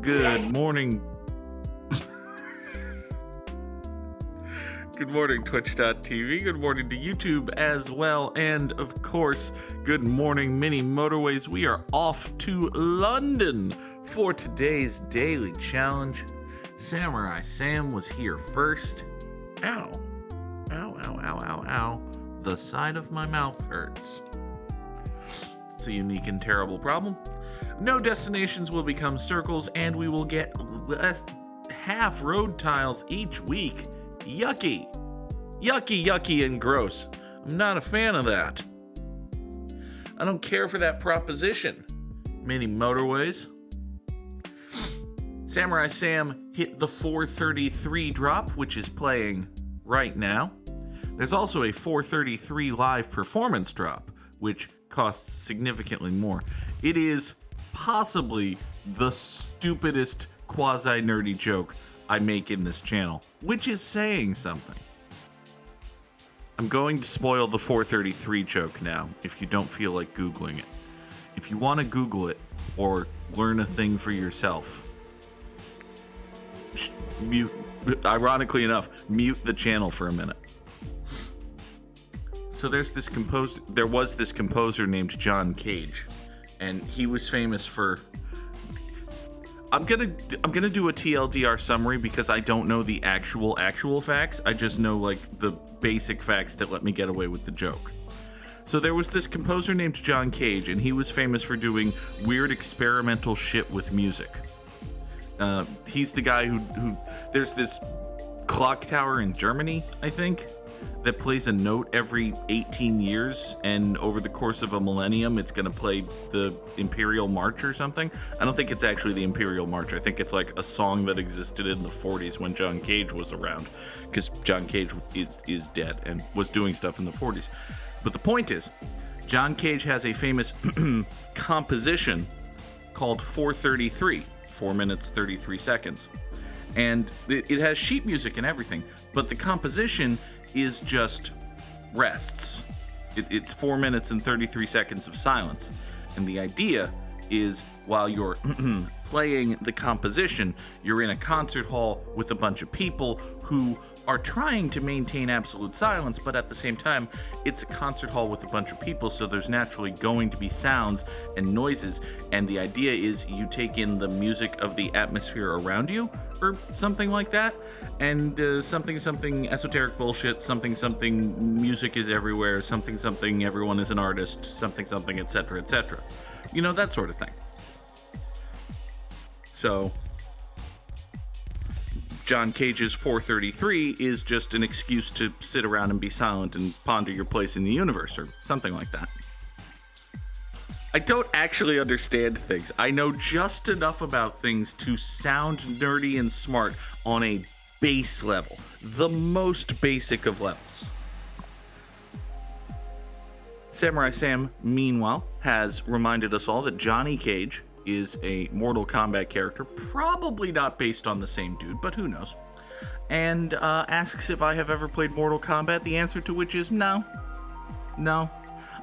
Good morning. Good morning, Twitch.tv. Good morning to YouTube as well. And of course, good morning, mini Motorways. We are off to London for today's daily challenge. Samurai Sam was here first. Ow. Ow, ow, ow, ow, ow. The side of my mouth hurts. It's a unique and terrible problem. No destinations will become circles, and we will get less half road tiles each week. Yucky. Yucky, yucky, and gross. I'm not a fan of that. I don't care for that proposition. Mini Motorways. Samurai Sam hit the 433 drop, which is playing right now. There's also a 433 live performance drop, which costs significantly more. It is possibly the stupidest quasi-nerdy joke I make in this channel, which is saying something. I'm going to spoil the 433 joke now, if you don't feel like Googling it. If you want to Google it, or learn a thing for yourself, mute, ironically enough, mute the channel for a minute. So there was this composer named John Cage, and he was famous for... I'm gonna do a TLDR summary because I don't know the actual facts. I just know like the basic facts that let me get away with the joke. So there was this composer named John Cage, and he was famous for doing weird experimental shit with music. He's the guy who there's this clock tower in Germany, I think, that plays a note every 18 years, and over the course of a millennium, it's going to play the Imperial March or something. I don't think it's actually the Imperial March. I think it's like a song that existed in the 40s when John Cage was around, because John Cage is dead and was doing stuff in the 40s. But the point is, John Cage has a famous composition called 433, 4 minutes, 33 seconds. And it has sheet music and everything, but the composition is just rests. It's 4 minutes and 33 seconds of silence. And the idea is while you're playing the composition, you're in a concert hall with a bunch of people who are trying to maintain absolute silence, but at the same time, it's a concert hall with a bunch of people, so there's naturally going to be sounds and noises, and the idea is you take in the music of the atmosphere around you, or something like that, and something esoteric bullshit, something music is everywhere, something everyone is an artist, something etc, etc. You know, that sort of thing. So John Cage's 433 is just an excuse to sit around and be silent and ponder your place in the universe, or something like that. I don't actually understand things. I know just enough about things to sound nerdy and smart on a base level, the most basic of levels. Samurai Sam, meanwhile, has reminded us all that Johnny Cage is a Mortal Kombat character, probably not based on the same dude, but who knows, and asks if I have ever played Mortal Kombat, the answer to which is no.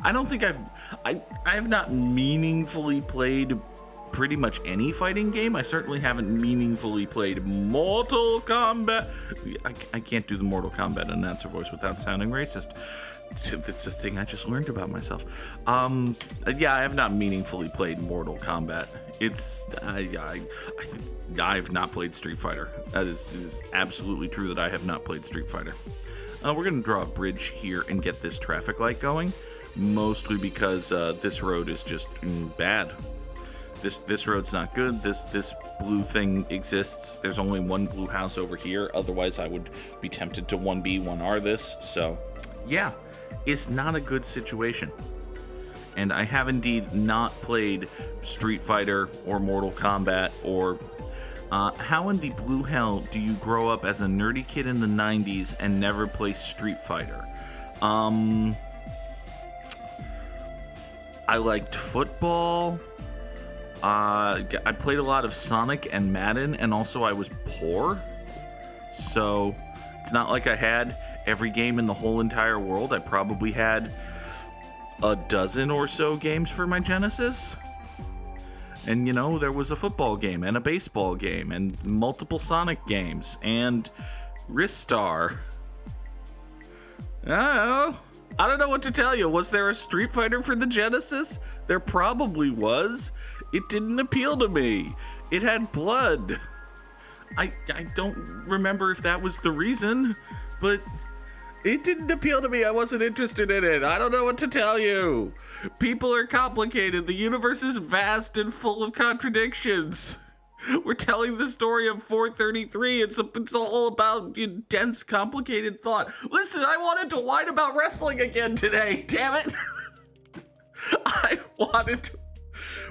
I don't think I have not meaningfully played pretty much any fighting game. I certainly haven't meaningfully played Mortal Kombat. I can't do the Mortal Kombat announcer voice without sounding racist. It's a thing I just learned about myself. Yeah, I have not meaningfully played Mortal Kombat. I have not played Street Fighter. That is absolutely true that I have not played Street Fighter. We're gonna draw a bridge here and get this traffic light going, mostly because this road is just bad. This road's not good. This blue thing exists. There's only one blue house over here. Otherwise, I would be tempted to 1B, 1R this. So, yeah, it's not a good situation. And I have indeed not played Street Fighter or Mortal Kombat or... how in the blue hell do you grow up as a nerdy kid in the 90s and never play Street Fighter? I liked football. I played a lot of Sonic and Madden, and also I was poor. So it's not like I had every game in the whole entire world. I probably had a dozen or so games for my Genesis. And, there was a football game and a baseball game and multiple Sonic games and Ristar. I don't know what to tell you. Was there a Street Fighter for the Genesis? There probably was. It didn't appeal to me. It had blood. I don't remember if that was the reason, but it didn't appeal to me. I wasn't interested in it. I don't know what to tell you. People are complicated. The universe is vast and full of contradictions. We're telling the story of 433. It's all about dense, complicated thought. Listen, I wanted to whine about wrestling again today. Damn it.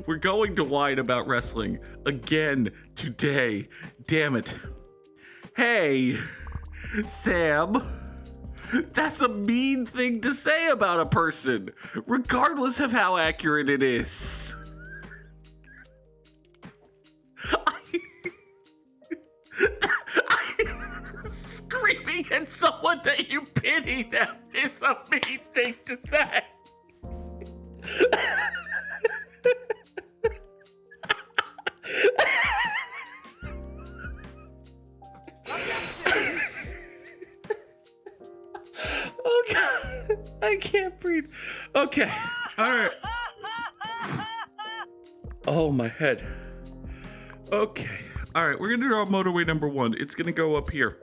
We're going to whine about wrestling again today. Damn it. Hey, Sam. That's a mean thing to say about a person, regardless of how accurate it is. Screaming at someone that you pity them is a mean thing to say. Oh God, I can't breathe. Okay, all right. Oh, my head. Okay, all right, we're gonna draw motorway number 1. It's gonna go up here.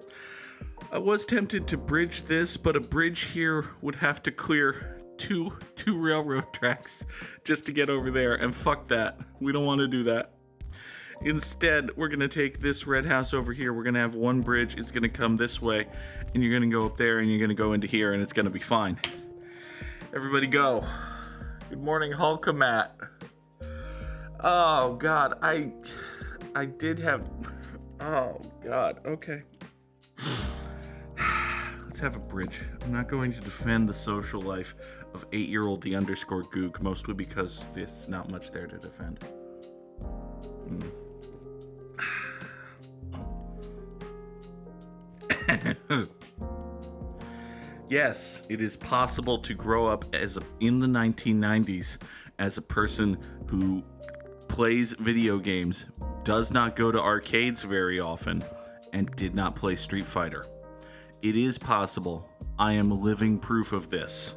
I was tempted to bridge this, but a bridge here would have to clear two railroad tracks just to get over there, and fuck that. We don't want to do that. Instead, we're gonna take this red house over here. We're gonna have one bridge. It's gonna come this way, and you're gonna go up there, and you're gonna go into here, and it's gonna be fine. Everybody go. Good morning, Hulkamat. Oh God, I did have. Oh God. Okay. Let's have a bridge. I'm not going to defend the social life of 8-year-old the underscore Goog, mostly because there's not much there to defend. Yes, it is possible to grow up in the 1990s as a person who plays video games, does not go to arcades very often, and did not play Street Fighter. It is possible. I am living proof of this.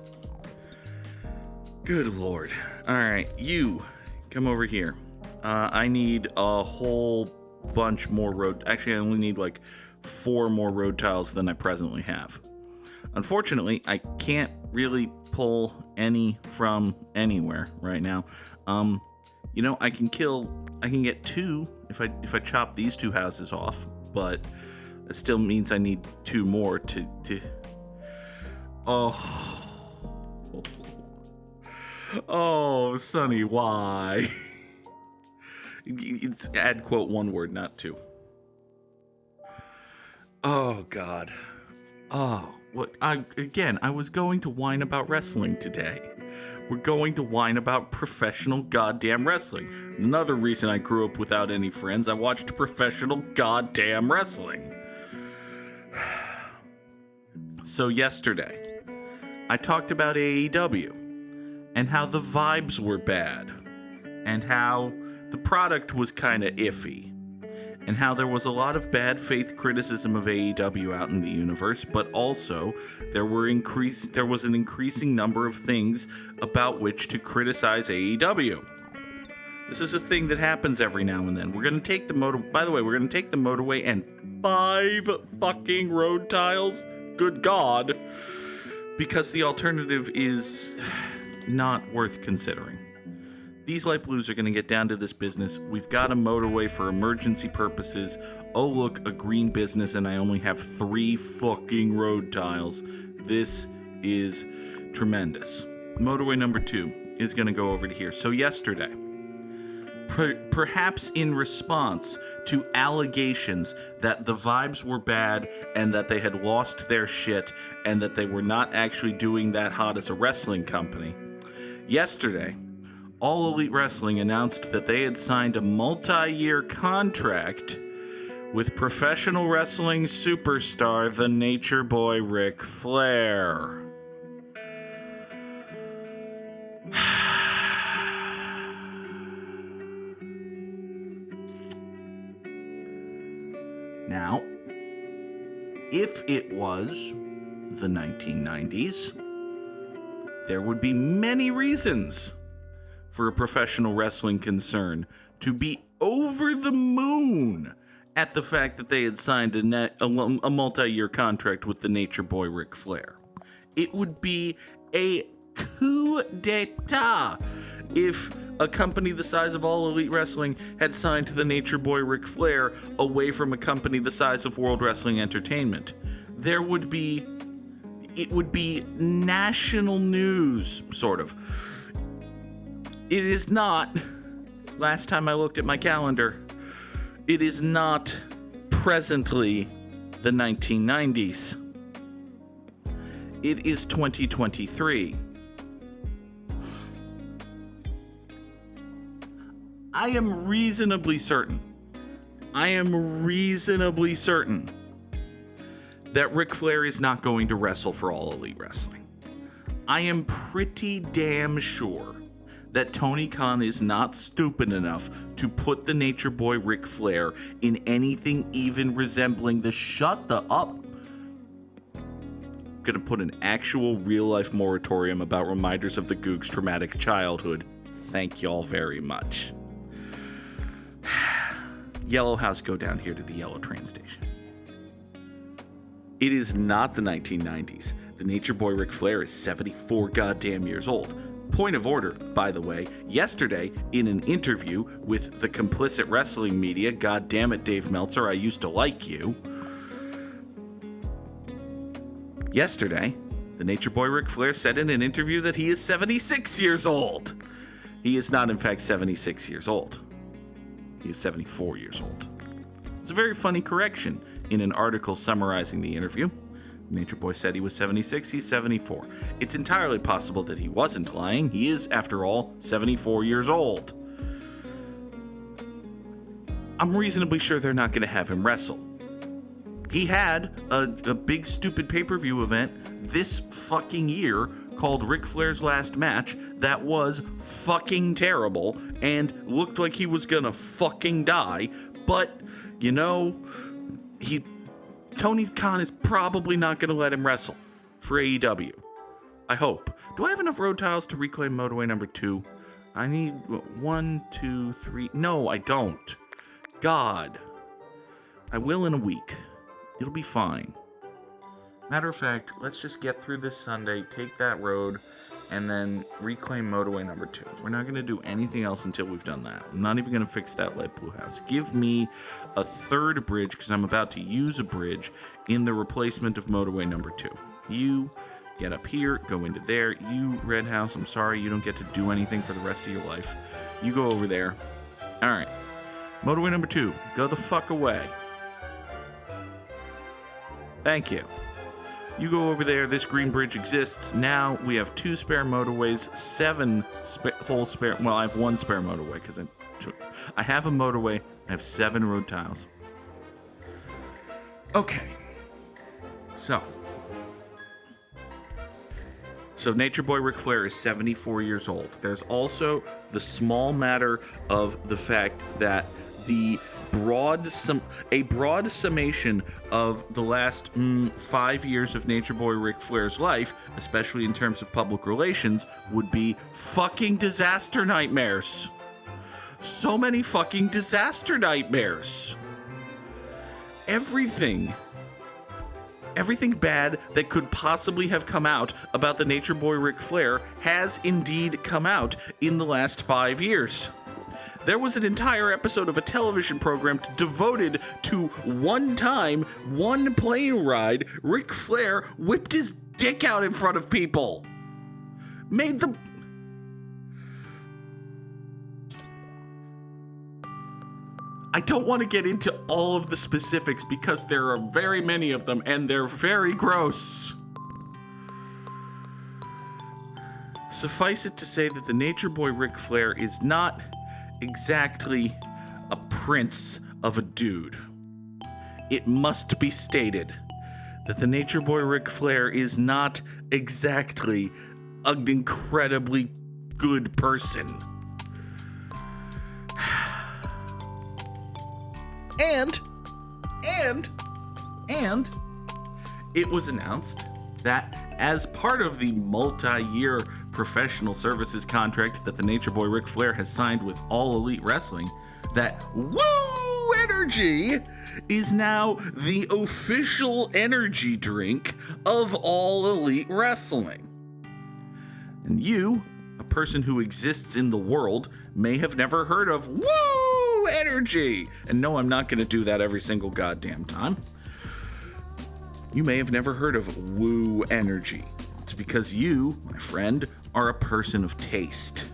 Good Lord. All right, you come over here. I need a whole bunch more road. Actually, I only need like 4 more road tiles than I presently have. Unfortunately, I can't really pull any from anywhere right now. I can get 2 if I chop these 2 houses off, but it still means I need 2 more to Oh, Sonny, why? It's add quote 1 word, not 2. Oh God. Oh, what? I was going to whine about wrestling today. We're going to whine about professional goddamn wrestling. Another reason I grew up without any friends, I watched professional goddamn wrestling. So yesterday, I talked about AEW and how the vibes were bad and how the product was kind of iffy and how there was a lot of bad faith criticism of AEW out in the universe, but also there was an increasing number of things about which to criticize AEW. This is a thing that happens every now and then. We're going to take the motorway and 5 fucking road tiles. Good God. Because the alternative is not worth considering. These light blues are going to get down to this business. We've got a motorway for emergency purposes. Oh, look, a green business, and I only have 3 fucking road tiles. This is tremendous. Motorway number 2 is going to go over to here. So yesterday, perhaps in response to allegations that the vibes were bad and that they had lost their shit and that they were not actually doing that hot as a wrestling company, yesterday, All Elite Wrestling announced that they had signed a multi-year contract with professional wrestling superstar, the Nature Boy Ric Flair. Now, if it was the 1990s, there would be many reasons for a professional wrestling concern to be over the moon at the fact that they had signed a multi-year contract with the Nature Boy Ric Flair. It would be a coup d'etat if a company the size of All Elite Wrestling had signed the Nature Boy Ric Flair away from a company the size of World Wrestling Entertainment. It would be national news, sort of. It is not, last time I looked at my calendar, it is not presently the 1990s. It is 2023. I am reasonably certain that Ric Flair is not going to wrestle for All Elite Wrestling. I am pretty damn sure that Tony Khan is not stupid enough to put the Nature Boy Ric Flair in anything even resembling the shut the up. I'm gonna put an actual real-life moratorium about reminders of the Goog's traumatic childhood. Thank y'all very much. Yellow House, go down here to the yellow train station. It is not the 1990s. The Nature Boy Ric Flair is 74 goddamn years old. Point of order, by the way, yesterday in an interview with the complicit wrestling media, goddammit Dave Meltzer, I used to like you. Yesterday, the Nature Boy Ric Flair said in an interview that he is 76 years old. He is not in fact 76 years old. He is 74 years old. It's a very funny correction in an article summarizing the interview. Nature Boy said he was 76, he's 74. It's entirely possible that he wasn't lying. He is, after all, 74 years old. I'm reasonably sure they're not going to have him wrestle. He had a big stupid pay-per-view event this fucking year called Ric Flair's Last Match that was fucking terrible and looked like he was gonna fucking die. But, you know, Tony Khan is probably not gonna let him wrestle for AEW. I hope. Do I have enough road tiles to reclaim motorway number 2? I need 1, 2, 3. No, I don't. God. I will in a week. It'll be fine. Matter of fact, let's just get through this Sunday, take that road, and then reclaim motorway number 2. We're not going to do anything else until we've done that. I'm not even going to fix that light blue house. Give me a third bridge, because I'm about to use a bridge in the replacement of motorway number 2. You get up here, go into there. You, red house, I'm sorry, you don't get to do anything for the rest of your life. You go over there. All right. Motorway number 2, go the fuck away. Thank you. You go over there, this green bridge exists. Now we have 2 spare motorways, 7 whole spare, well, I have 1 spare motorway because I have a motorway, I have 7 road tiles. Okay. So Nature Boy Ric Flair is 74 years old. There's also the small matter of the fact that a broad summation of the last 5 years of Nature Boy Ric Flair's life, especially in terms of public relations, would be fucking disaster nightmares. So many fucking disaster nightmares. Everything bad that could possibly have come out about the Nature Boy Ric Flair has indeed come out in the last 5 years. There was an entire episode of a television program devoted to one plane ride, Ric Flair whipped his dick out in front of people. I don't want to get into all of the specifics because there are very many of them and they're very gross. Suffice it to say that the Nature Boy Ric Flair is not exactly a prince of a dude. It must be stated that the Nature Boy Ric Flair is not exactly an incredibly good person. And it was announced that as part of the multi-year professional services contract that the Nature Boy Ric Flair has signed with All Elite Wrestling, that Woo Energy is now the official energy drink of All Elite Wrestling. And you, a person who exists in the world, may have never heard of Woo Energy. And no, I'm not going to do that every single goddamn time. You may have never heard of Woo Energy. It's because you, my friend, are a person of taste.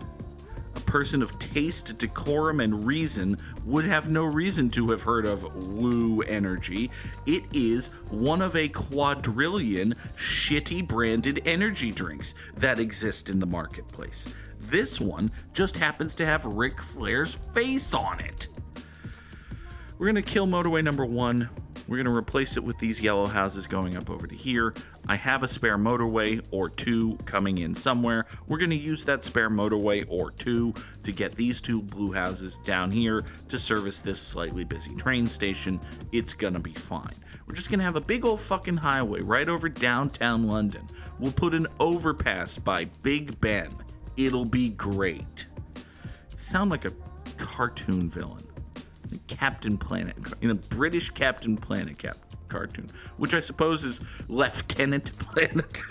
A person of taste, decorum, and reason would have no reason to have heard of Woo Energy. It is one of a quadrillion shitty branded energy drinks that exist in the marketplace. This one just happens to have Ric Flair's face on it. We're going to kill motorway number 1. We're going to replace it with these yellow houses going up over to here. I have a spare motorway or 2 coming in somewhere. We're going to use that spare motorway or 2 to get these 2 blue houses down here to service this slightly busy train station. It's going to be fine. We're just going to have a big old fucking highway right over downtown London. We'll put an overpass by Big Ben. It'll be great. Sound like a cartoon villain. Captain Planet, in a British Captain Planet cartoon, which I suppose is Lieutenant Planet.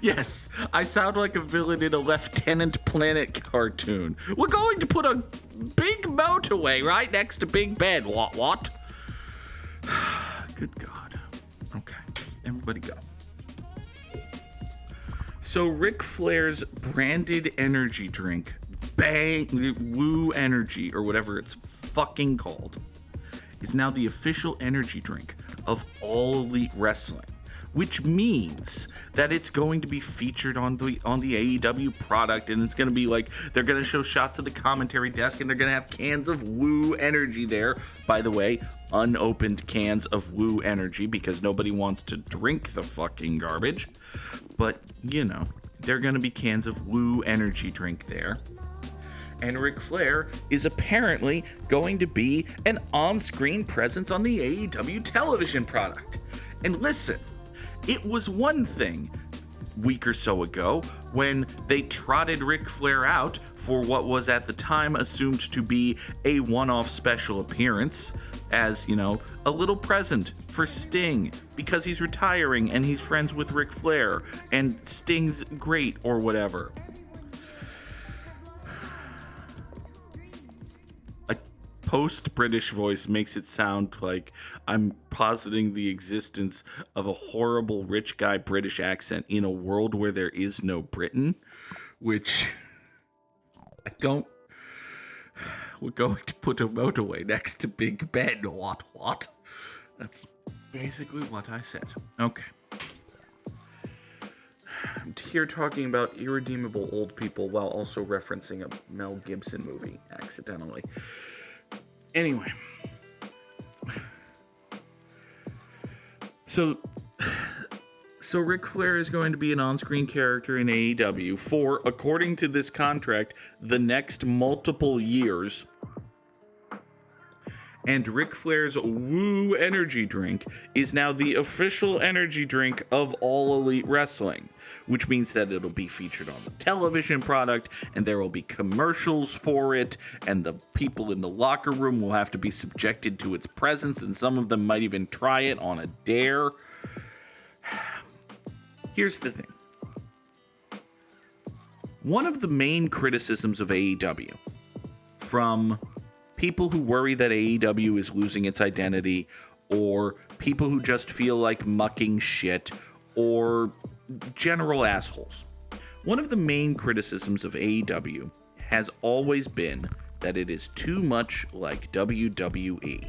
Yes, I sound like a villain in a Lieutenant Planet cartoon. We're going to put a big motorway right next to Big Ben. What? Good God. Okay, everybody go. So Ric Flair's branded energy drink, Woo Energy, or whatever it's fucking called, is now the official energy drink of All Elite Wrestling, which means that it's going to be featured on the AEW product, and it's going to be like, they're going to show shots of the commentary desk, and they're going to have cans of Woo Energy there. By the way, unopened cans of Woo Energy, because nobody wants to drink the fucking garbage. But, you know, there are going to be cans of Woo Energy drink there. And Ric Flair is apparently going to be an on-screen presence on the AEW television product. And listen, it was one thing a week or so ago when they trotted Ric Flair out for what was at the time assumed to be a one-off special appearance as, you know, a little present for Sting because he's retiring and he's friends with Ric Flair and Sting's great or whatever. Post-British voice makes it sound like I'm positing the existence of a horrible rich guy British accent in a world where there is no Britain, which I don't. We're going to put a motorway next to Big Ben. What? That's basically what I said. Okay. I'm here talking about irredeemable old people while also referencing a Mel Gibson movie accidentally. Anyway, so Ric Flair is going to be an on-screen character in AEW for, according to this contract, the next multiple years. And Ric Flair's Woo Energy drink is now the official energy drink of All Elite Wrestling, which means that it'll be featured on the television product, and there will be commercials for it, and the people in the locker room will have to be subjected to its presence, and some of them might even try it on a dare. Here's the thing. One of the main criticisms of AEW from people who worry that AEW is losing its identity, or people who just feel like mucking shit, or general assholes. One of the main criticisms of AEW has always been that it is too much like WWE.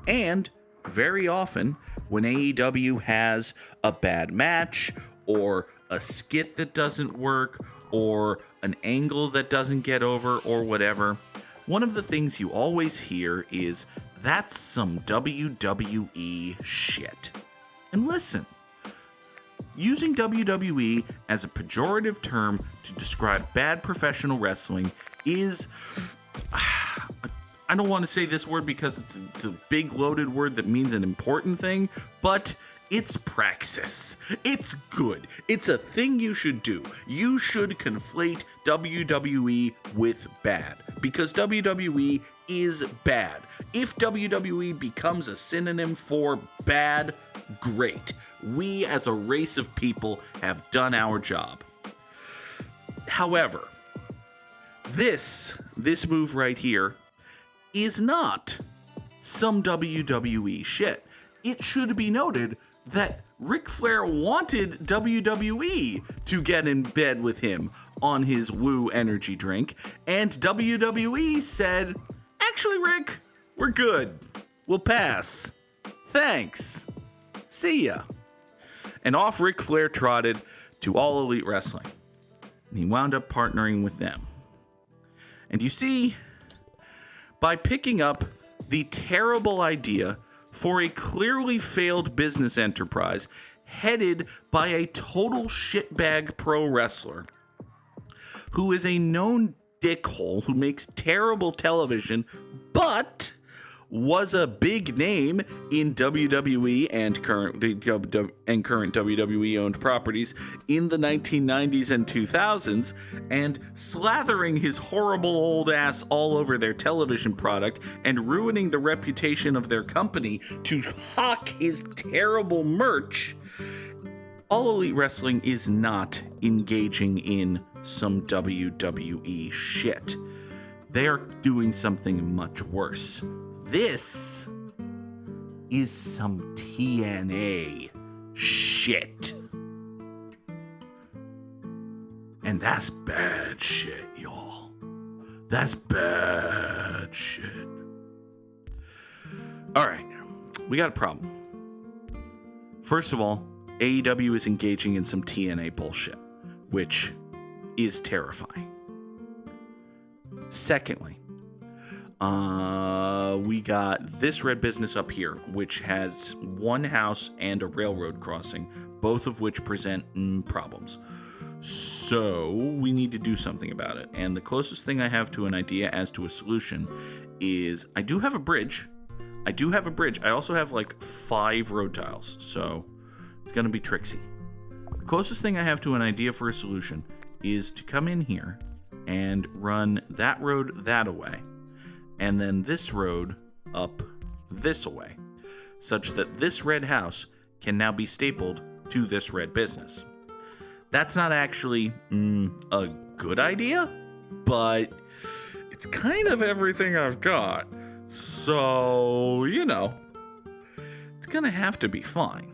And very often, when AEW has a bad match, or a skit that doesn't work, or an angle that doesn't get over, or whatever, one of the things you always hear is, that's some WWE shit. And listen, using WWE as a pejorative term to describe bad professional wrestling is I don't want to say this word because it's a big loaded word that means an important thing, but it's praxis. It's good. It's a thing you should do. You should conflate WWE with bad, because WWE is bad. If WWE becomes a synonym for bad, great. We as a race of people have done our job. However, this move right here is not some WWE shit. It should be noted that Ric Flair wanted WWE to get in bed with him on his Woo energy drink, and WWE said, actually, Rick, we're good. We'll pass. Thanks. See ya. And off Ric Flair trotted to All Elite Wrestling, and he wound up partnering with them. And you see, by picking up the terrible idea for a clearly failed business enterprise headed by a total shitbag pro wrestler who is a known dickhole who makes terrible television, but was a big name in WWE and current WWE owned properties in the 1990s and 2000s, and slathering his horrible old ass all over their television product and ruining the reputation of their company to hawk his terrible merch. All Elite Wrestling is not engaging in some WWE shit. They are doing something much worse. This is some TNA shit. And that's bad shit, y'all. That's bad shit. All right, we got a problem. First of all, AEW is engaging in some TNA bullshit, which is terrifying. Secondly, we got this red business up here, which has one house and a railroad crossing, both of which present problems. So we need to do something about it. And the closest thing I have to an idea as to a solution is I do have a bridge. I also have like 5 road tiles, so it's going to be tricksy. The closest thing I have to an idea for a solution is to come in here and run that road that away, and then this road up this away, such that this red house can now be stapled to this red business. That's not actually a good idea, but it's kind of everything I've got. So, it's gonna have to be fine.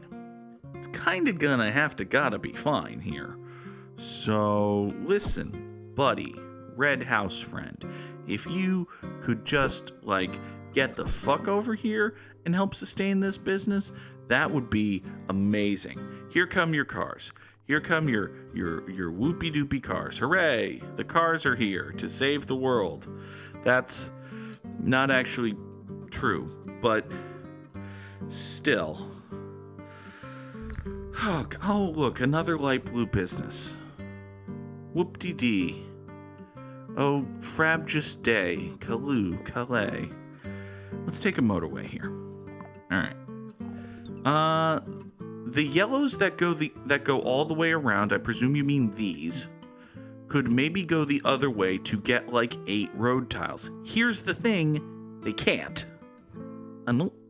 It's kind of gonna have to gotta be fine here. So, listen, buddy, red house friend, if you could just, get the fuck over here and help sustain this business, that would be amazing. Here come your cars. Here come your whoopie-doopie cars. Hooray! The cars are here to save the world. That's not actually true, but still. Oh, look, another light blue business. Whoop-de-dee. Oh, frabjous day, Calais. Let's take a motorway here. All right. The yellows that go all the way around, I presume you mean these, could maybe go the other way to get 8 road tiles. Here's the thing, they can't.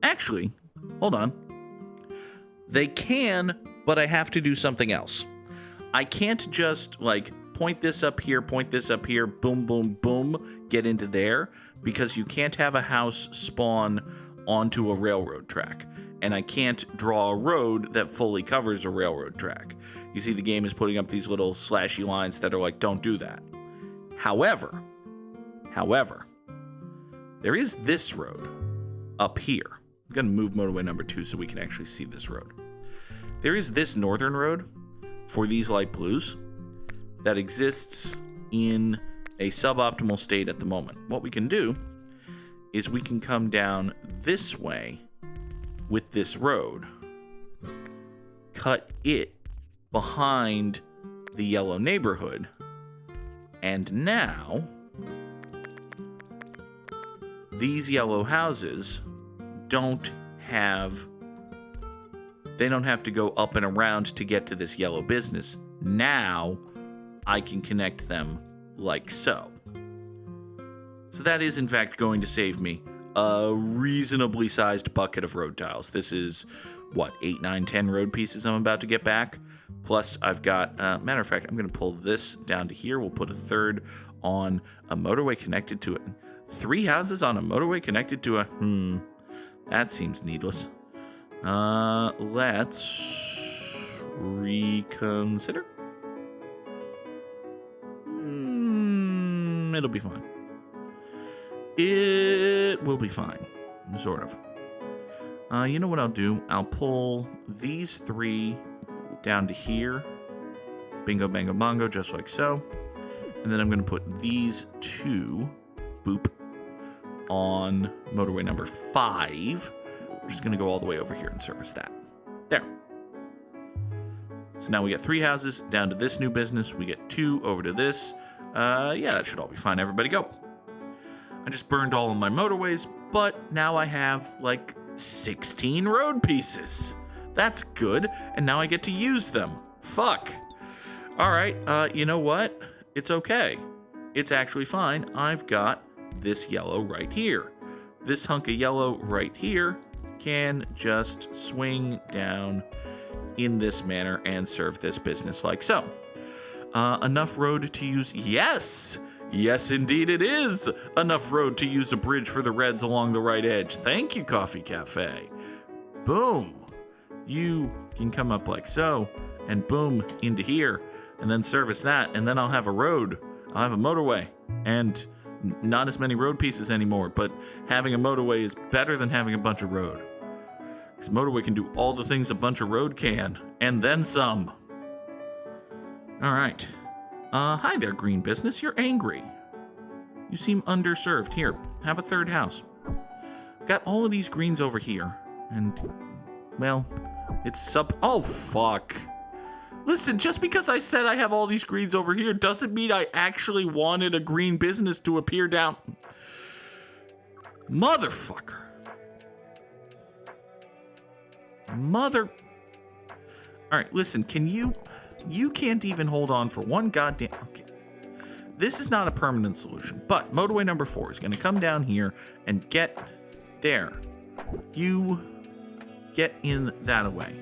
Actually, hold on. They can, but I have to do something else. I can't just point this up here, boom, boom, boom, get into there, because you can't have a house spawn onto a railroad track. And I can't draw a road that fully covers a railroad track. You see, the game is putting up these little slashy lines that are don't do that. However, there is this road up here. I'm going to move motorway number 2 so we can actually see this road. There is this northern road for these light blues that exists in a suboptimal state at the moment. What we can do is we can come down this way with this road, cut it behind the yellow neighborhood, and now these yellow houses don't have to go up and around to get to this yellow business. Now I can connect them like so. So that is in fact going to save me a reasonably sized bucket of road tiles. This is, 8, 9, 10 road pieces I'm about to get back. Plus I've got, matter of fact, I'm going to pull this down to here. We'll put a third on a motorway connected to it. 3 houses on a motorway connected to a, that seems needless. Let's reconsider. It'll be fine. It will be fine. Sort of. You know what I'll do? I'll pull these 3 down to here. Bingo, bango, bongo, just like so. And then I'm going to put these 2, boop, on motorway number 5. I'm just going to go all the way over here and service that. There. So now we get 3 houses down to this new business. We get 2 over to this. Yeah, that should all be fine. Everybody go. I just burned all of my motorways, but now I have like 16 road pieces. That's good, and now I get to use them. Fuck. All right, you know what? It's okay. It's actually fine. I've got this yellow right here. This hunk of yellow right here can just swing down in this manner and serve this business like so. Enough road to use? Yes! Yes, indeed it is! Enough road to use a bridge for the Reds along the right edge. Thank you, Coffee Cafe. Boom! You can come up like so, and boom, into here, and then service that, and then I'll have a road. I'll have a motorway, and not as many road pieces anymore, but having a motorway is better than having a bunch of road. Because motorway can do all the things a bunch of road can, and then some. All right. Hi there, green business. You're angry. You seem underserved. Here, have a third house. Got all of these greens over here, and, well, it's oh, fuck. Listen, just because I said I have all these greens over here doesn't mean I actually wanted a green business to appear down. Motherfucker. All right, listen, can you can't even hold on for one goddamn... Okay. This is not a permanent solution, but motorway number 4 is going to come down here and get there. You get in that away.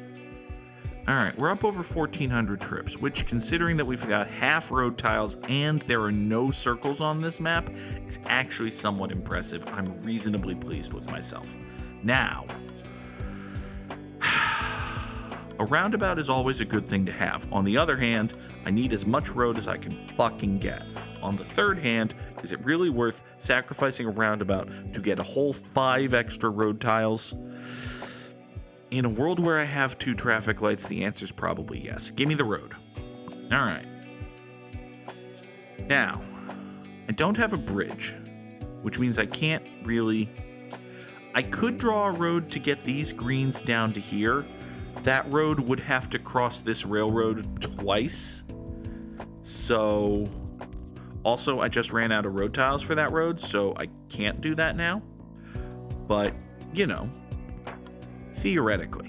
All right, we're up over 1,400 trips, which, considering that we've got half road tiles and there are no circles on this map, is actually somewhat impressive. I'm reasonably pleased with myself. Now... a roundabout is always a good thing to have. On the other hand, I need as much road as I can fucking get. On the third hand, is it really worth sacrificing a roundabout to get a whole 5 extra road tiles? In a world where I have 2 traffic lights, the answer is probably yes. Give me the road. All right. Now, I don't have a bridge, which means I can't really... I could draw a road to get these greens down to here. That road would have to cross this railroad twice. So, also, I just ran out of road tiles for that road, so I can't do that now. But, you know, theoretically.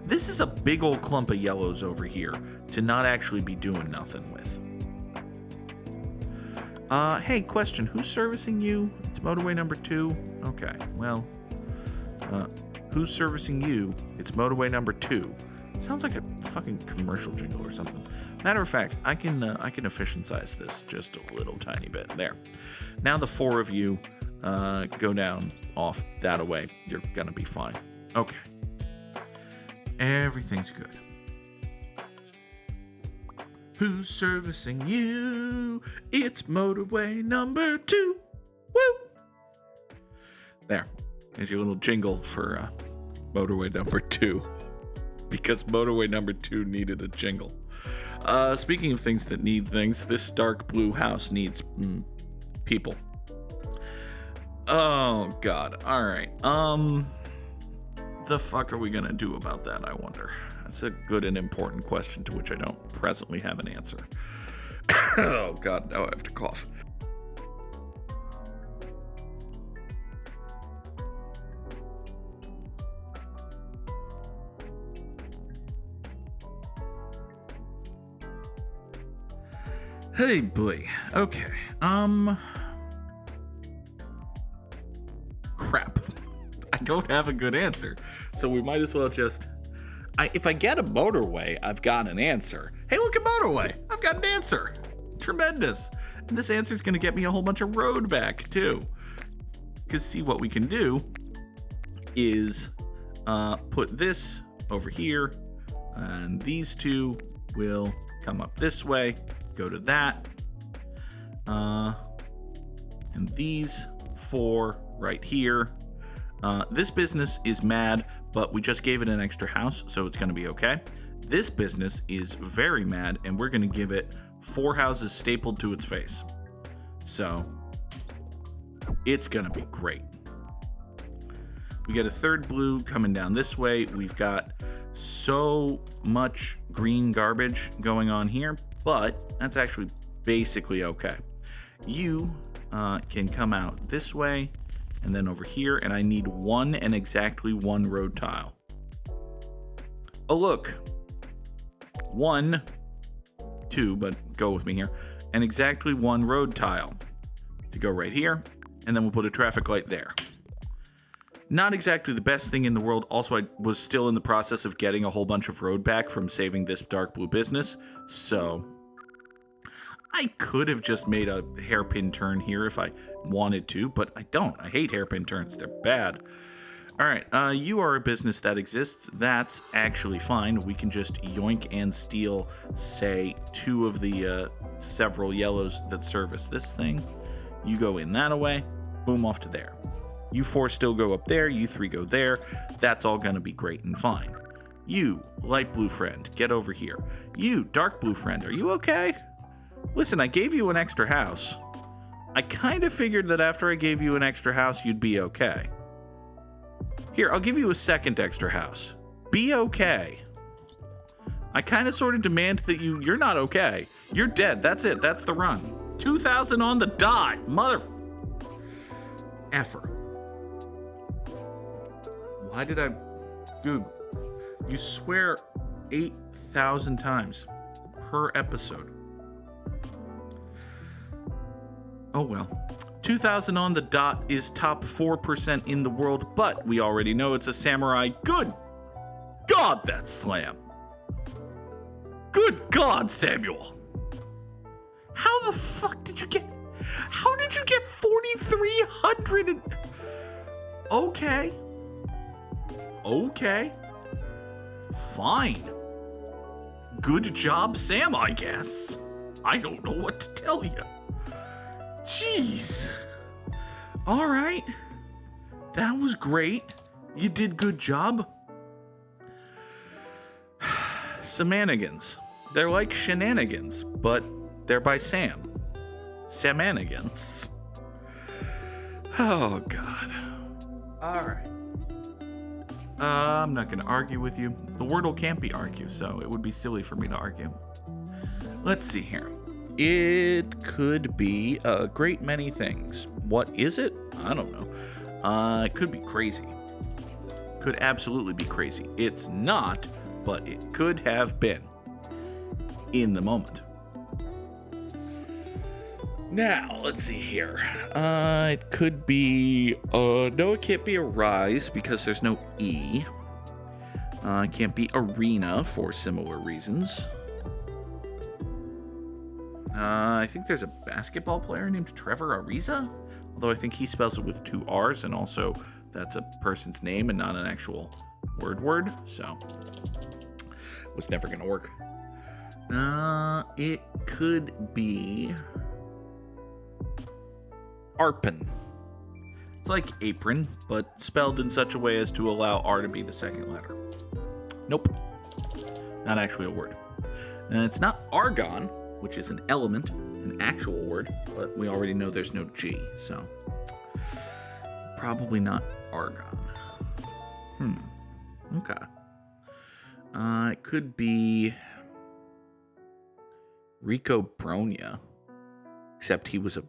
This is a big old clump of yellows over here to not actually be doing nothing with. Hey, question, who's servicing you? It's motorway number 2? Okay, well, who's servicing you? It's motorway number 2. Sounds like a fucking commercial jingle or something. Matter of fact, I can efficientize this just a little tiny bit. There. Now the 4 of you go down off that away. You're gonna be fine. Okay. Everything's good. Who's servicing you? It's motorway number 2. Woo! There. There's your little jingle for motorway number 2. Because motorway number 2 needed a jingle. Speaking of things that need things, this dark blue house needs people. Oh, God. All right. The fuck are we gonna do about that, I wonder? That's a good and important question to which I don't presently have an answer. Oh, God. Now I have to cough. Hey, boy. Okay. Crap. I don't have a good answer, so we might as well just... if I get a motorway, I've got an answer. Hey, look at motorway. I've got an answer. Tremendous. And this answer is going to get me a whole bunch of road back, too. Because see, what we can do is put this over here, and these two will come up this way, go to that, and these four right here. This business is mad, but we just gave it an extra house, so it's going to be okay. This business is very mad, and we're going to give it 4 houses stapled to its face. So it's going to be great. We get a third blue coming down this way. We've got so much green garbage going on here, but that's actually basically okay. You can come out this way and then over here, and I need 1 and exactly 1 road tile. Oh, look. 1, 2, but go with me here, and exactly 1 road tile to go right here, and then we'll put a traffic light there. Not exactly the best thing in the world. Also, I was still in the process of getting a whole bunch of road back from saving this dark blue business, so I could have just made a hairpin turn here if I wanted to, but I don't. I hate hairpin turns. They're bad. All right, you are a business that exists. That's actually fine. We can just yoink and steal, say, 2 of the several yellows that service this thing. You go in that away. Boom, off to there. You 4 still go up there. You 3 go there. That's all going to be great and fine. You, light blue friend, get over here. You, dark blue friend, are you okay? Listen, I gave you an extra house. I kind of figured that after I gave you an extra house, you'd be okay. Here, I'll give you a second extra house. Be okay. I kind of sort of demand that you're not okay. You're dead. That's it. That's the run. 2,000 on the dot. Mother... effer. Why did I... Goog, you swear 8,000 times per episode. Oh well. 2,000 on the dot is top 4% in the world, but we already know it's a samurai. Good God, that slam. Good God, Samuel. How the fuck did you get... How did you get 4,300 and... Okay. Okay. Fine. Good job, Sam, I guess. I don't know what to tell you. Jeez. All right. That was great. You did good job. Samanigans. They're like shenanigans, but they're by Sam. Samanigans. Oh, God. All right. I'm not going to argue with you. The Wordle can't be argued, so it would be silly for me to argue. Let's see here. It could be a great many things. What is it? I don't know. It could be crazy. Could absolutely be crazy. It's not, but it could have been in the moment. Now, let's see here. It could be... no, it can't be a rise because there's no E. It can't be arena for similar reasons. I think there's a basketball player named Trevor Ariza, although I think he spells it with 2 R's, and also that's a person's name and not an actual word, so was never gonna work. It could be Arpin. It's like apron, but spelled in such a way as to allow R to be the second letter. Nope, not actually a word. It's not argon, which is an element, an actual word, but we already know there's no G, so probably not argon. Okay. It could be Rico Bronya, except he was a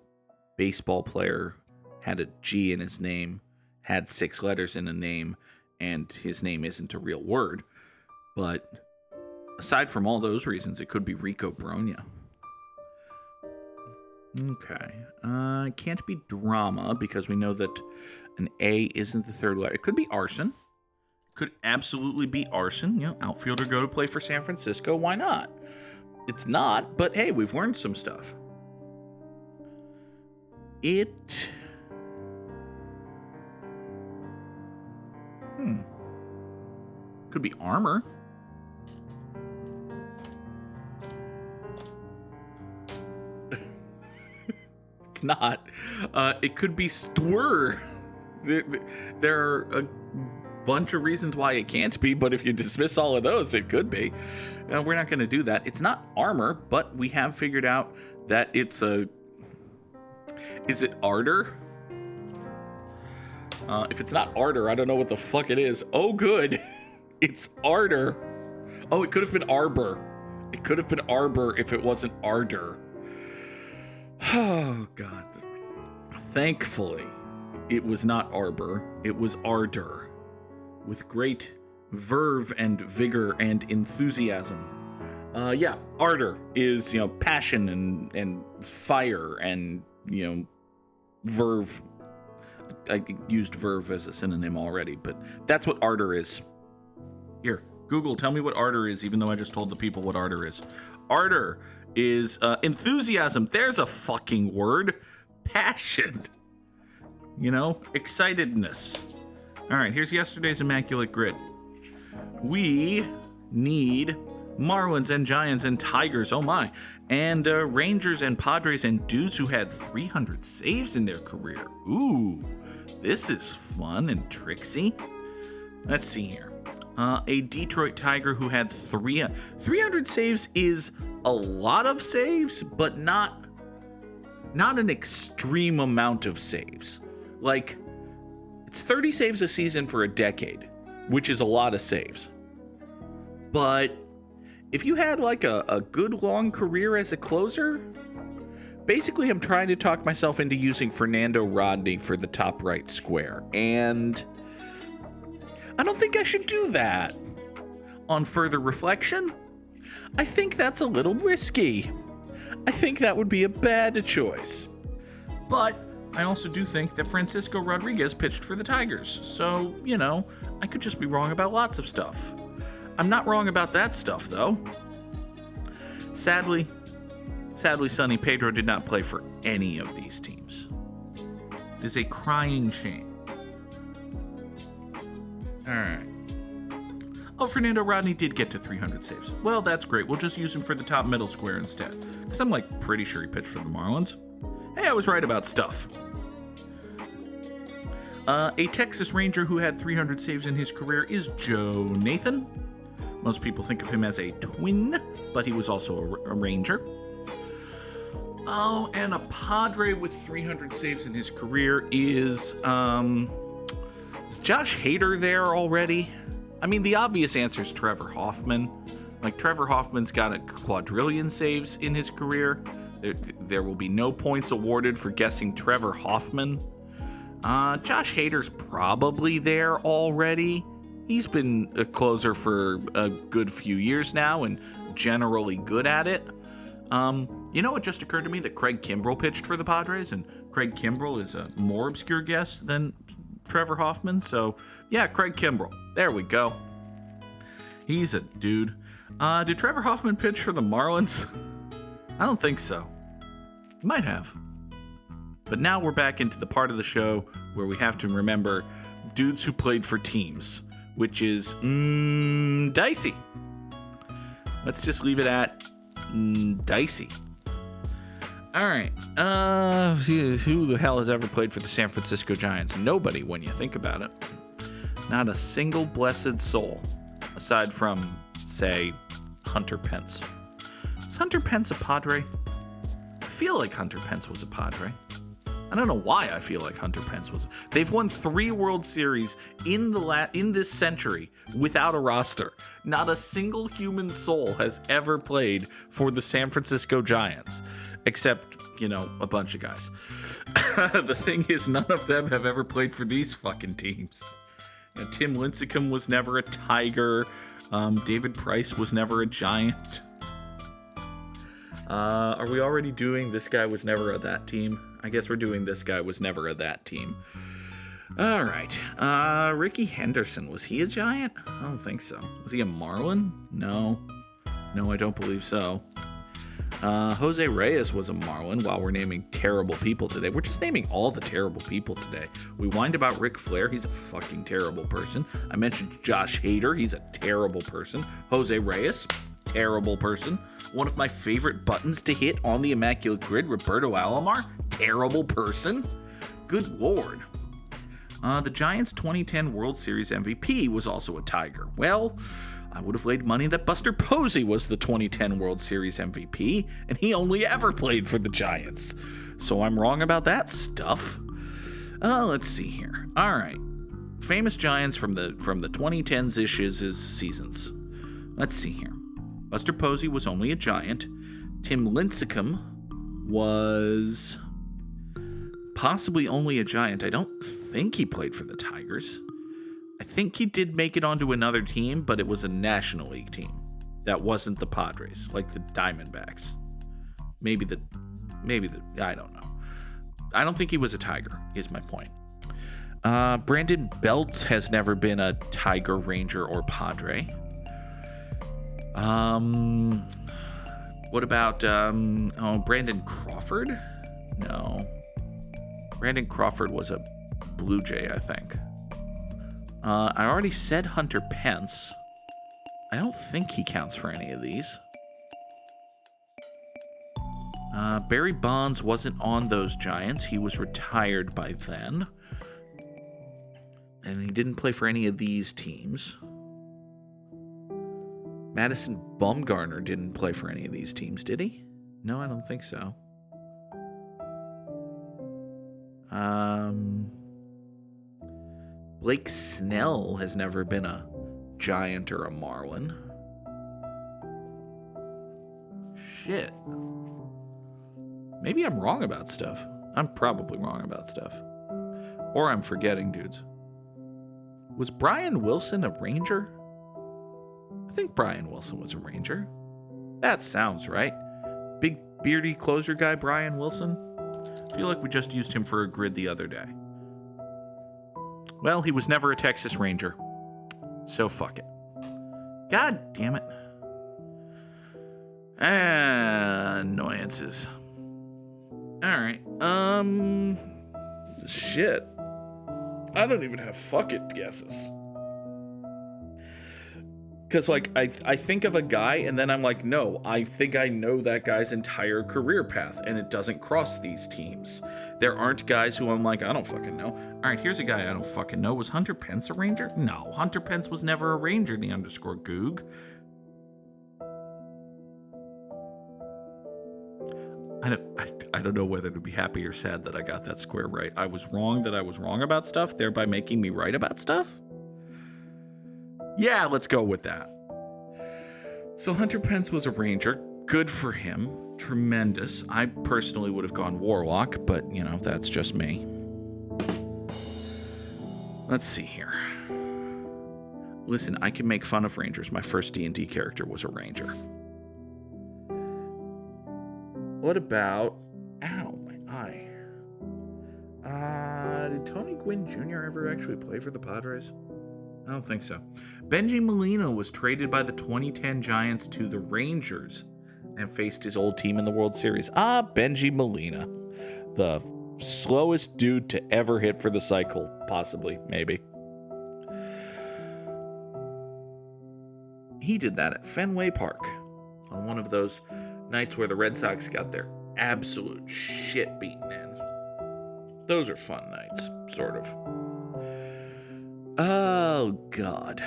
baseball player, had a G in his name, had 6 letters in a name, and his name isn't a real word. But aside from all those reasons, it could be Rico Bronya. Okay. It can't be drama because we know that an A isn't the third letter. It could be arson. Could absolutely be arson. You know, outfielder go to play for San Francisco. Why not? It's not, but hey, we've learned some stuff. It... Could be armor. It's not. It could be stwr. There are a bunch of reasons why it can't be, but if you dismiss all of those, it could be. We're not going to do that. It's not armor, but we have figured out that it's a... Is it ardor? If it's not ardor, I don't know what the fuck it is. Oh, good. It's ardor. Oh, it could have been arbor. It could have been arbor if it wasn't ardor. Oh, God. Thankfully, it was not arbor. It was ardor. With great verve and vigor and enthusiasm. Yeah, ardor is, passion and fire and, verve. I used verve as a synonym already, but that's what ardor is. Here, Google, tell me what ardor is, even though I just told the people what ardor is. Ardor is enthusiasm. There's a fucking word. Passion. Excitedness. All right, here's yesterday's Immaculate Grid. We need Marlins and Giants and Tigers, oh my, and Rangers and Padres and dudes who had 300 saves in their career. Ooh, this is fun and tricksy. Let's see here. A Detroit Tiger who had 300 saves is a lot of saves, but not an extreme amount of saves. Like, it's 30 saves a season for a decade, which is a lot of saves. But if you had like a good long career as a closer, basically I'm trying to talk myself into using Fernando Rodney for the top right square. And I don't think I should do that. On further reflection, I think that's a little risky. I think that would be a bad choice. But I also do think that Francisco Rodriguez pitched for the Tigers. So, I could just be wrong about lots of stuff. I'm not wrong about that stuff, though. Sadly, Sonny, Pedro did not play for any of these teams. It is a crying shame. All right. Oh, Fernando Rodney did get to 300 saves. Well, that's great. We'll just use him for the top middle square instead. Because I'm pretty sure he pitched for the Marlins. Hey, I was right about stuff. A Texas Ranger who had 300 saves in his career is Joe Nathan. Most people think of him as a Twin, but he was also a Ranger. Oh, and a Padre with 300 saves in his career is Josh Hader there already? I mean, the obvious answer is Trevor Hoffman. Trevor Hoffman's got a quadrillion saves in his career. There will be no points awarded for guessing Trevor Hoffman. Josh Hader's probably there already. He's been a closer for a good few years now and generally good at it. It just occurred to me that Craig Kimbrell pitched for the Padres, and Craig Kimbrell is a more obscure guess than Trevor Hoffman. So, yeah, Craig Kimbrell. There we go. He's a dude. Did Trevor Hoffman pitch for the Marlins? I don't think so. He might have. But now we're back into the part of the show where we have to remember dudes who played for teams, which is dicey. Let's just leave it at dicey. All right. Who the hell has ever played for the San Francisco Giants? Nobody, when you think about it. Not a single blessed soul, aside from, say, Hunter Pence. Is Hunter Pence a Padre? I feel like Hunter Pence was a Padre. I don't know why I feel like Hunter Pence was. They've won 3 World Series in this century without a roster. Not a single human soul has ever played for the San Francisco Giants, except, a bunch of guys. The thing is, none of them have ever played for these fucking teams. Tim Lincecum was never a Tiger. David Price was never a Giant. Are we already doing this guy was never a that team? I guess we're doing this guy was never a that team. All right. Ricky Henderson, was he a Giant? I don't think so. Was he a Marlin? No, I don't believe so. Jose Reyes was a Marlin. While we're naming terrible people today, we're just naming all the terrible people today. We whined about Ric Flair. He's a fucking terrible person. I mentioned Josh Hader. He's a terrible person. Jose Reyes, terrible person. One of my favorite buttons to hit on the Immaculate Grid, Roberto Alomar, terrible person. Good Lord. The Giants' 2010 World Series MVP was also a Tiger. Well, I would have laid money that Buster Posey was the 2010 World Series MVP, and he only ever played for the Giants. So I'm wrong about that stuff. Let's see here. All right. Famous Giants from the 2010s-ish seasons. Let's see here. Buster Posey was only a Giant. Tim Lincecum was possibly only a Giant. I don't think he played for the Tigers. I think he did make it onto another team, but it was a National League team. That wasn't the Padres, like the Diamondbacks. Maybe the, I don't know. I don't think he was a Tiger, is my point. Brandon Belt has never been a Tiger, Ranger, or Padre. What about, Brandon Crawford? No. Brandon Crawford was a Blue Jay, I think. I already said Hunter Pence. I don't think he counts for any of these. Barry Bonds wasn't on those Giants. He was retired by then. And he didn't play for any of these teams. Madison Bumgarner didn't play for any of these teams, did he? No, I don't think so. Blake Snell has never been a Giant or a Marlin. Shit. Maybe I'm wrong about stuff. I'm probably wrong about stuff. Or I'm forgetting dudes. Was Brian Wilson a Ranger? I think Brian Wilson was a Ranger. That sounds right. Big beardy closer guy, Brian Wilson. I feel like we just used him for a grid the other day. Well, he was never a Texas Ranger. So fuck it. God damn it. Annoyances. Alright. Shit. I don't even have fuck it guesses. Because, like, I think of a guy, and then I'm like, no, I think I know that guy's entire career path, and it doesn't cross these teams. There aren't guys who I'm like, I don't fucking know. All right, here's a guy I don't fucking know. Was Hunter Pence a Ranger? No, Hunter Pence was never a Ranger, the underscore Goog. I don't know whether to be happy or sad that I got that square right. I was wrong that I was wrong about stuff, thereby making me right about stuff? Yeah, let's go with that. So Hunter Pence was a Ranger. Good for him. Tremendous. I personally would have gone Warlock, but, you know, that's just me. Let's see here. Listen, I can make fun of Rangers. My first D&D character was a Ranger. What about... Ow, my eye. Did Tony Gwynn Jr. ever actually play for the Padres? I don't think so. Benji Molina was traded by the 2010 Giants to the Rangers and faced his old team in the World Series. Benji Molina. The slowest dude to ever hit for the cycle. Possibly. Maybe. He did that at Fenway Park on one of those nights where the Red Sox got their absolute shit beaten in. Those are fun nights, sort of. Oh, God.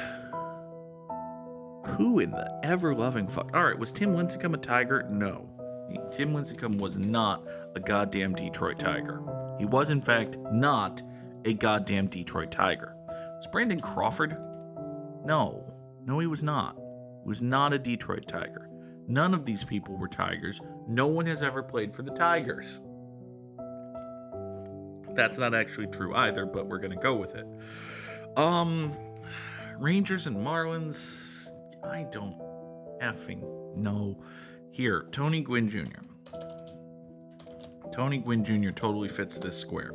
Who in the ever-loving fuck? All right, was Tim Lincecum a Tiger? No. Tim Lincecum was not a goddamn Detroit Tiger. He was, in fact, not a goddamn Detroit Tiger. Was Brandon Crawford? No. No, he was not. He was not a Detroit Tiger. None of these people were Tigers. No one has ever played for the Tigers. That's not actually true either, but we're going to go with it. Rangers and Marlins, I don't effing know. Here, Tony Gwynn Jr. Tony Gwynn Jr. totally fits this square.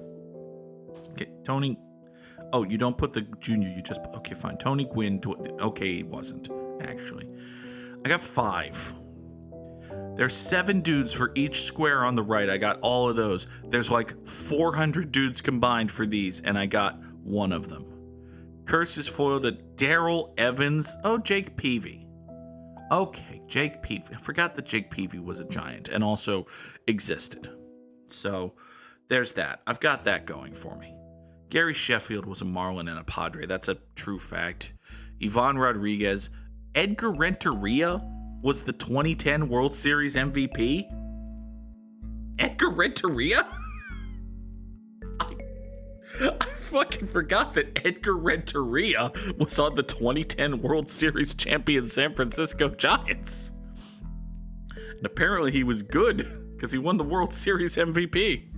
Okay, Tony. Oh, you don't put the junior. You just okay. Fine. Tony Gwynn. Okay, he wasn't actually. I got 5. There's 7 dudes for each square on the right. I got all of those. There's like 400 dudes combined for these, and I got one of them. Curse is foiled at Daryl Evans. Oh, Jake Peavy. Okay, Jake Peavy. I forgot that Jake Peavy was a giant and also existed. So there's that. I've got that going for me. Gary Sheffield was a Marlin and a Padre. That's a true fact. Ivan Rodriguez. Edgar Renteria was the 2010 World Series MVP? Edgar Renteria? I fucking forgot that Edgar Renteria was on the 2010 World Series champion San Francisco Giants. And apparently he was good because he won the World Series MVP.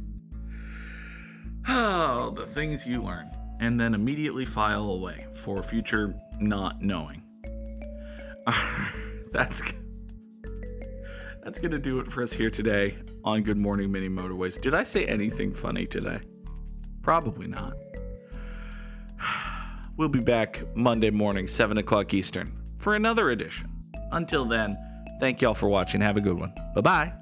Oh, the things you learn. And then immediately file away for future not knowing. That's going to do it for us here today on Good Morning Mini Motorways. Did I say anything funny today? Probably not. We'll be back Monday morning, 7 o'clock Eastern, for another edition. Until then, thank y'all for watching. Have a good one. Bye-bye.